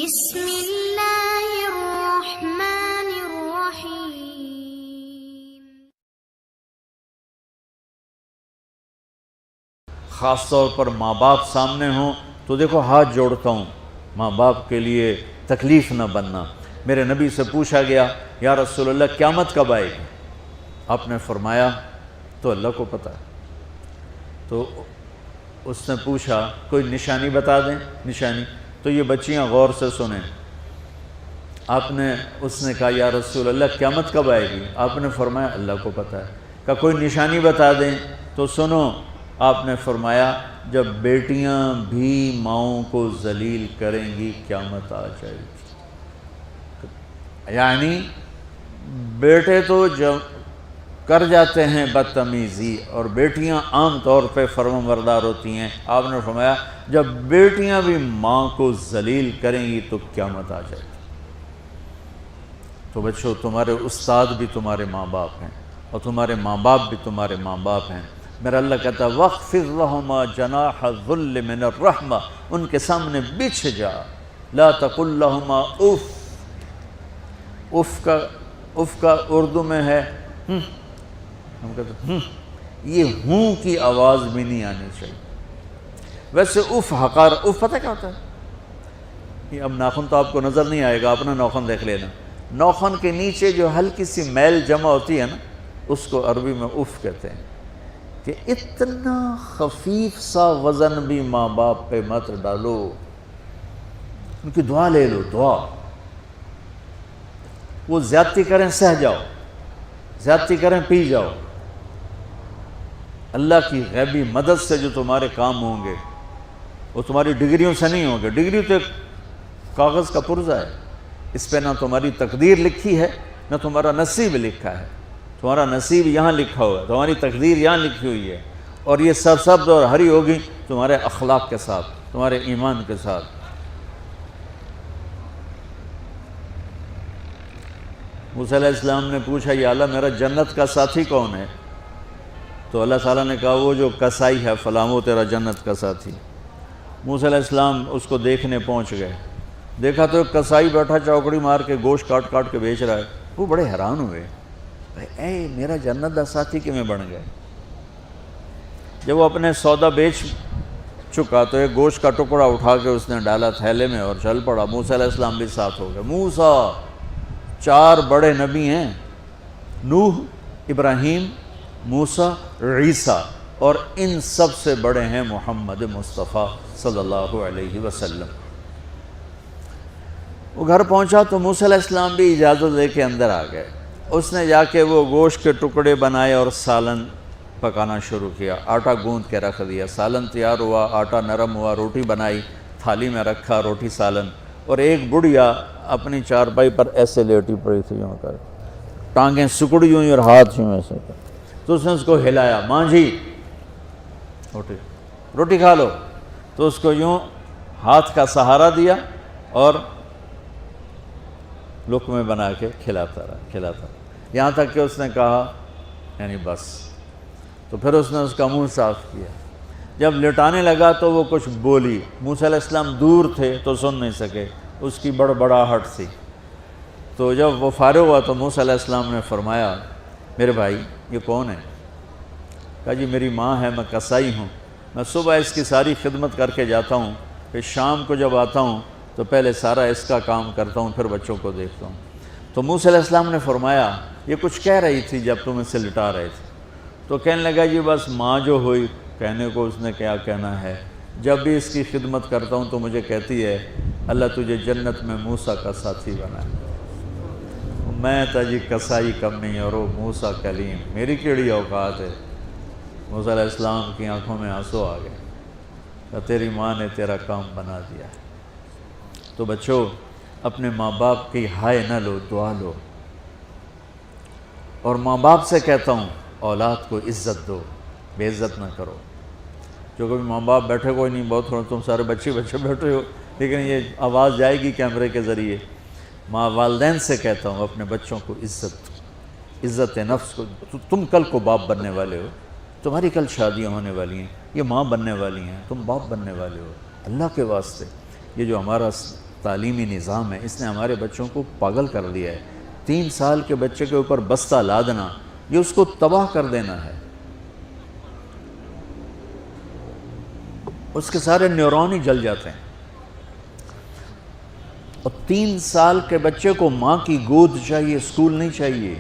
بسم اللہ الرحمن الرحیم۔ خاص طور پر ماں باپ سامنے ہوں تو دیکھو ہاتھ جوڑتا ہوں، ماں باپ کے لیے تکلیف نہ بننا۔ میرے نبی سے پوچھا گیا یا رسول اللہ قیامت کب آئے گی؟ آپ نے فرمایا تو اللہ کو پتہ ہے۔ تو اس نے پوچھا کوئی نشانی بتا دیں، نشانی؟ تو یہ بچیاں غور سے سنیں۔ اس نے کہا یا رسول اللہ قیامت کب آئے گی؟ آپ نے فرمایا اللہ کو پتہ ہے۔ کہا کوئی نشانی بتا دیں؟ تو سنو، آپ نے فرمایا جب بیٹیاں بھی ماؤں کو ذلیل کریں گی قیامت آ جائے گی۔ یعنی بیٹے تو جب کر جاتے ہیں بدتمیزی اور بیٹیاں عام طور پہ فرمانبردار ہوتی ہیں، آپ نے فرمایا جب بیٹیاں بھی ماں کو ذلیل کریں گی تو قیامت آ جائے گی۔ تو بچوں، تمہارے استاد بھی تمہارے ماں باپ ہیں اور تمہارے ماں باپ بھی تمہارے ماں باپ ہیں۔ میرا اللہ کہتا ہے وَاخْفِضْ لَهُمَا جَنَاحَ الذُّلِّ مِنَ الرَّحْمَةِ، ان کے سامنے بچھ جا، لا تقل لهما اف کا اردو میں ہے ہم کہتے ہیں یہ ہوں کی آواز بھی نہیں آنی چاہیے۔ ویسے اف حقار، اف پتہ کیا ہوتا ہے؟ اب ناخن تو آپ کو نظر نہیں آئے گا، اپنا ناخن دیکھ لینا۔ ناخن کے نیچے جو ہلکی سی میل جمع ہوتی ہے نا، اس کو عربی میں اف کہتے ہیں۔ کہ اتنا خفیف سا وزن بھی ماں باپ پہ مت ڈالو، ان کی دعا لے لو، دعا۔ وہ زیادتی کریں سہ جاؤ، زیادتی کریں پی جاؤ۔ اللہ کی غیبی مدد سے جو تمہارے کام ہوں گے وہ تمہاری ڈگریوں سے نہیں ہوں گے۔ ڈگری تو ایک کاغذ کا پرزہ ہے، اس پہ نہ تمہاری تقدیر لکھی ہے نہ تمہارا نصیب لکھا ہے۔ تمہارا نصیب یہاں لکھا ہوا ہے، تمہاری تقدیر یہاں لکھی ہوئی ہے، اور یہ سرسبز اور ہری ہوگی تمہارے اخلاق کے ساتھ، تمہارے ایمان کے ساتھ۔ موسیٰ علیہ السلام نے پوچھا یا اللہ میرا جنت کا ساتھی کون ہے؟ تو اللہ تعالیٰ نے کہا وہ جو کسائی ہے فلاں وہ تیرا جنت کا ساتھی۔ موسیٰ علیہ السلام اس کو دیکھنے پہنچ گئے، دیکھا تو ایک کسائی بیٹھا چوکڑی مار کے گوشت کاٹ کاٹ کے بیچ رہا ہے۔ وہ بڑے حیران ہوئے، اے میرا جنت کا ساتھی کیوں بن گئے؟ جب وہ اپنے سودا بیچ چکا تو ایک گوشت کا ٹکڑا اٹھا کے اس نے ڈالا تھیلے میں اور چل پڑا۔ موسیٰ علیہ السلام بھی ساتھ ہو گئے۔ موسیٰ 4 بڑے نبی ہیں، نوح، ابراہیم، موسیٰ، عیسیٰ، اور ان سب سے بڑے ہیں محمد مصطفیٰ صلی اللہ علیہ وسلم۔ وہ گھر پہنچا تو موسیٰ علیہ السلام بھی اجازت لے کے اندر آ گئے۔ اس نے جا کے وہ گوشت کے ٹکڑے بنائے اور سالن پکانا شروع کیا، آٹا گوندھ کے رکھ دیا، سالن تیار ہوا، آٹا نرم ہوا، روٹی بنائی، تھالی میں رکھا روٹی سالن، اور ایک بڑھیا اپنی چارپائی پر ایسے لیٹی پڑی تھی، یوں کر ٹانگیں سکڑی ہوئی اور ہاتھ یوں ایسے کر۔ تو اس نے اس کو ہلایا، ماں جی روٹی کھا لو۔ تو اس کو یوں ہاتھ کا سہارا دیا اور لقمے بنا کے کھلاتا رہا، یہاں تک کہ اس نے کہا یعنی بس۔ تو پھر اس نے اس کا منہ صاف کیا۔ جب لٹانے لگا تو وہ کچھ بولی، موسیٰ علیہ السلام دور تھے تو سن نہیں سکے، اس کی بڑبڑاہٹ تھی۔ تو جب وہ فارغ ہوا تو موسیٰ علیہ السلام نے فرمایا میرے بھائی یہ کون ہے؟ کہا جی میری ماں ہے، میں کسائی ہوں، میں صبح اس کی ساری خدمت کر کے جاتا ہوں، پھر شام کو جب آتا ہوں تو پہلے سارا اس کا کام کرتا ہوں، پھر بچوں کو دیکھتا ہوں۔ تو موسیٰ علیہ السلام نے فرمایا یہ کچھ کہہ رہی تھی جب تم اسے لٹا رہے تھے؟ تو کہنے لگا جی بس ماں جو ہوئی، کہنے کو اس نے کیا کہنا ہے، جب بھی اس کی خدمت کرتا ہوں تو مجھے کہتی ہے اللہ تجھے جنت میں موسیٰ کا ساتھی بنائے۔ میں تا جی کسائی کمی اور وہ موسیٰ کلیم، میری کیڑی اوقات ہے۔ موسیٰ علیہ السلام کی آنکھوں میں آنسو آ گئے کہ تیری ماں نے تیرا کام بنا دیا ہے۔ تو بچوں اپنے ماں باپ کی ہائے نہ لو، دعا لو۔ اور ماں باپ سے کہتا ہوں اولاد کو عزت دو، بے عزت نہ کرو۔ جو کبھی ماں باپ بیٹھے کوئی نہیں، بہت تھوڑا تم سارے بچے بیٹھے ہو، لیکن یہ آواز جائے گی کیمرے کے ذریعے۔ ماں والدین سے کہتا ہوں اپنے بچوں کو عزت نفس کو، تم کل کو باپ بننے والے ہو، تمہاری کل شادیاں ہونے والی ہیں، یہ ماں بننے والی ہیں، تم باپ بننے والے ہو۔ اللہ کے واسطے یہ جو ہمارا تعلیمی نظام ہے، اس نے ہمارے بچوں کو پاگل کر دیا ہے۔ 3 سال کے بچے کے اوپر بستہ لادنا، یہ اس کو تباہ کر دینا ہے، اس کے سارے نیورون ہی جل جاتے ہیں۔ اور 3 سال کے بچے کو ماں کی گود چاہیے، اسکول نہیں چاہیے۔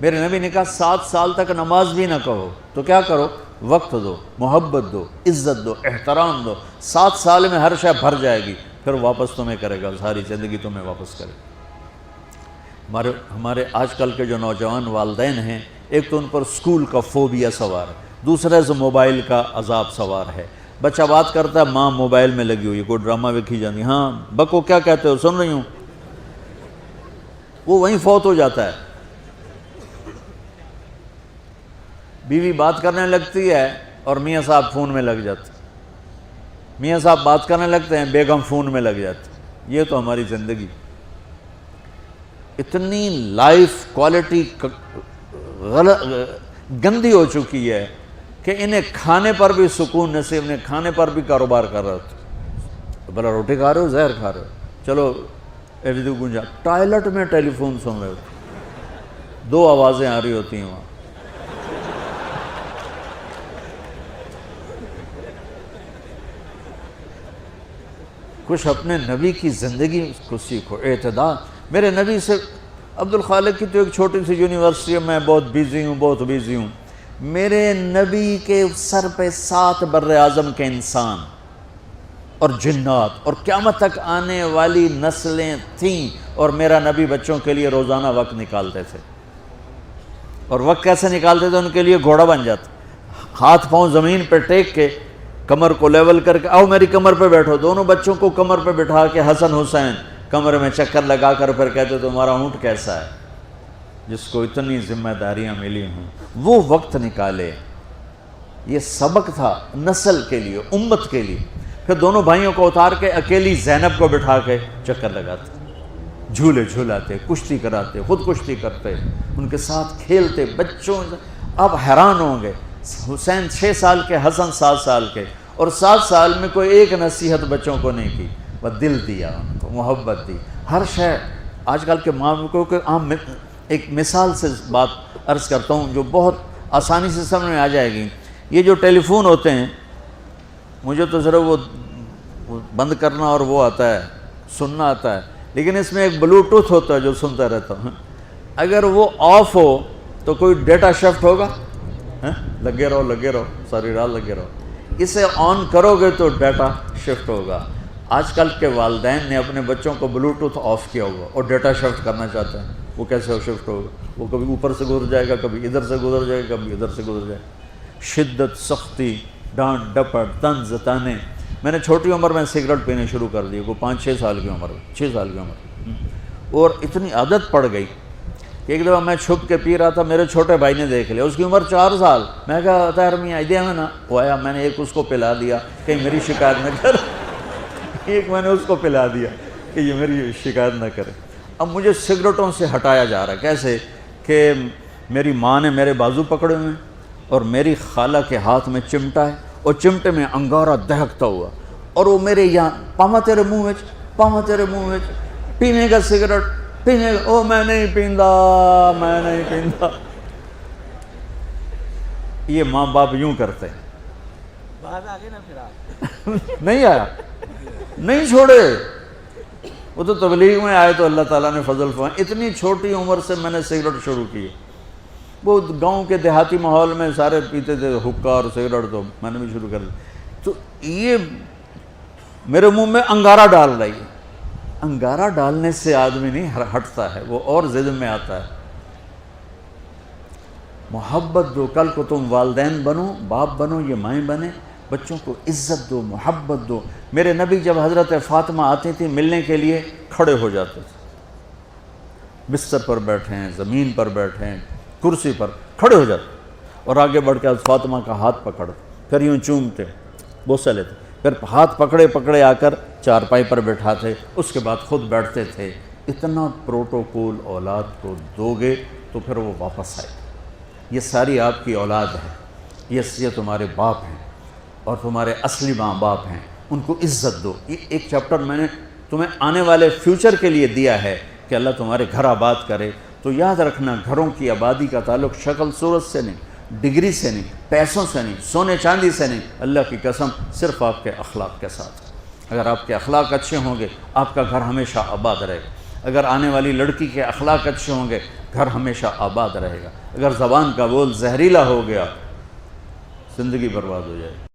میرے نبی نے کہا 7 سال تک نماز بھی نہ کہو، تو کیا کرو؟ وقت دو، محبت دو، عزت دو، احترام دو۔ 7 سال میں ہر شے بھر جائے گی، پھر واپس تمہیں کرے گا، ساری زندگی تمہیں واپس کرے گا۔ ہمارے آج کل کے جو نوجوان والدین ہیں، ایک تو ان پر اسکول کا فوبیا سوار ہے، دوسرے سے موبائل کا عذاب سوار ہے۔ بچہ بات کرتا ہے، ماں موبائل میں لگی ہوئی، کوئی ڈرامہ ویکھی جاتی، ہاں بکو کیا کہتے ہو، سن رہی ہوں، وہ وہیں فوت ہو جاتا ہے۔ بیوی بات کرنے لگتی ہے اور میاں صاحب فون میں لگ جاتے، میاں صاحب بات کرنے لگتے ہیں، بیگم فون میں لگ جاتی۔ یہ تو ہماری زندگی، اتنی لائف کوالٹی گندی ہو چکی ہے کہ انہیں کھانے پر بھی سکون نصیب نہیں، کھانے پر بھی کاروبار کر رہے ہوتے، بھلا روٹی کھا رہے ہو زہر کھا رہے ہو، چلو ایویدو گنجا، ٹوائلٹ میں ٹیلی فون سن رہے ہوتے، 2 آوازیں آ رہی ہوتی ہیں وہاں۔ کچھ اپنے نبی کی زندگی کو سیکھو، اعتدال۔ میرے نبی سے عبد الخالق کی تو ایک چھوٹی سی یونیورسٹی ہے، میں بہت بیزی ہوں، میرے نبی کے سر پہ 7 بر اعظم کے انسان اور جنات اور قیامت تک آنے والی نسلیں تھیں، اور میرا نبی بچوں کے لیے روزانہ وقت نکالتے تھے۔ اور وقت کیسے نکالتے تھے؟ ان کے لیے گھوڑا بن جاتا، ہاتھ پاؤں زمین پہ ٹیک کے، کمر کو لیول کر کے، آؤ میری کمر پہ بیٹھو، دونوں بچوں کو کمر پہ بٹھا کے حسن حسین کمر میں چکر لگا کر پھر کہتے تمہارا اونٹ کیسا ہے، جس کو اتنی ذمہ داریاں ملی ہوں، وہ وقت نکالے۔ یہ سبق تھا نسل کے لیے، امت کے لیے۔ پھر دونوں بھائیوں کو اتار کے اکیلی زینب کو بٹھا کے چکر لگاتے، جھولے جھولاتے، کشتی کراتے، خود کشتی کرتے، ان کے ساتھ کھیلتے بچوں۔ آپ حیران ہوں گے، حسین 6 سال کے، حسن 7 سال کے، اور 7 سال میں کوئی ایک نصیحت بچوں کو نہیں کی، وہ دل دیا ان کو، محبت دی، ہر شے۔ آج کل کے ماں کو عام ایک مثال سے بات عرض کرتا ہوں جو بہت آسانی سے سمجھ میں آ جائے گی۔ یہ جو ٹیلی فون ہوتے ہیں، مجھے تو ذرا وہ بند کرنا اور وہ آتا ہے، سننا آتا ہے، لیکن اس میں ایک بلوٹوتھ ہوتا ہے جو سنتا رہتا ہوں۔ اگر وہ آف ہو تو کوئی ڈیٹا شفٹ ہوگا؟ لگے رہو ساری رات لگے رہو۔ اسے آن کرو گے تو ڈیٹا شفٹ ہوگا۔ آج کل کے والدین نے اپنے بچوں کو بلوٹوتھ آف کیا ہوا اور ڈیٹا شفٹ کرنا چاہتے ہیں، وہ کیسے شفٹ ہوگا؟ وہ کبھی اوپر سے گزر جائے گا، کبھی ادھر سے گزر جائے گا، کبھی ادھر سے گزر جائے گا۔ شدت، سختی، ڈانٹ ڈپٹ، طنز تانے۔ میں نے چھوٹی عمر میں سگریٹ پینے شروع کر دی، وہ 5-6 سال کی عمر میں، 6 سال کی عمر، اور اتنی عادت پڑ گئی کہ ایک دفعہ میں چھپ کے پی رہا تھا، میرے چھوٹے بھائی نے دیکھ لیا، اس کی عمر 4 سال۔ میں کہا طاہر میاں دیا میں نا، وہ آیا، میں نے ایک اس کو پلا دیا کہ میری شکایت نہ کر، ایک میں نے اس کو پلا دیا کہ یہ میری شکایت نہ کرے۔ اب مجھے سگریٹوں سے ہٹایا جا رہا ہے، کیسے کہ میری ماں نے میرے بازو پکڑے ہوئے ہیں اور میری خالہ کے ہاتھ میں چمٹا ہے، اور چمٹے میں انگارہ دہکتا ہوا، اور وہ میرے یہاں پاما تیرے منہ میں پینے کا سگریٹ پینے کا، او میں نہیں پیندا۔ یہ ماں باپ یوں کرتے ہیں۔ بات آگے نا پھر آپ نہیں آیا، نہیں چھوڑے، وہ تو تبلیغ میں آئے تو اللہ تعالیٰ نے فضل فرمایا۔ اتنی چھوٹی عمر سے میں نے سگریٹ شروع کی، وہ گاؤں کے دیہاتی ماحول میں سارے پیتے تھے حکا اور سگریٹ، تو میں نے بھی شروع کر دی۔ تو یہ میرے منہ میں انگارہ ڈال رہی ہے۔ انگارہ ڈالنے سے آدمی نہیں ہٹتا ہے، وہ اور ضد میں آتا ہے۔ محبت دو، کل کو تم والدین بنو، باپ بنو، یہ مائیں بنے، بچوں کو عزت دو، محبت دو۔ میرے نبی جب حضرت فاطمہ آتی تھی ملنے کے لیے، کھڑے ہو جاتے تھے، بستر پر بیٹھے ہیں، زمین پر بیٹھے ہیں، کرسی پر کھڑے ہو جاتے، اور آگے بڑھ کے فاطمہ کا ہاتھ پکڑتے، پھر یوں چومتے، بوسہ لیتے، پھر ہاتھ پکڑے آ کر چارپائی پر بیٹھاتے، اس کے بعد خود بیٹھتے تھے۔ اتنا پروٹوکول اولاد کو دو گے تو پھر وہ واپس آئے۔ یہ ساری آپ کی اولاد ہے، یہ تمہارے باپ ہیں اور تمہارے اصلی ماں باپ ہیں، ان کو عزت دو۔ یہ ایک چیپٹر میں نے تمہیں آنے والے فیوچر کے لیے دیا ہے کہ اللہ تمہارے گھر آباد کرے، تو یاد رکھنا گھروں کی آبادی کا تعلق شکل صورت سے نہیں، ڈگری سے نہیں، پیسوں سے نہیں، سونے چاندی سے نہیں، اللہ کی قسم صرف آپ کے اخلاق کے ساتھ۔ اگر آپ کے اخلاق اچھے ہوں گے آپ کا گھر ہمیشہ آباد رہے گا۔ اگر آنے والی لڑکی کے اخلاق اچھے ہوں گے گھر ہمیشہ آباد رہے گا۔ اگر زبان کا بول زہریلا ہو گیا زندگی برباد ہو جائے گی۔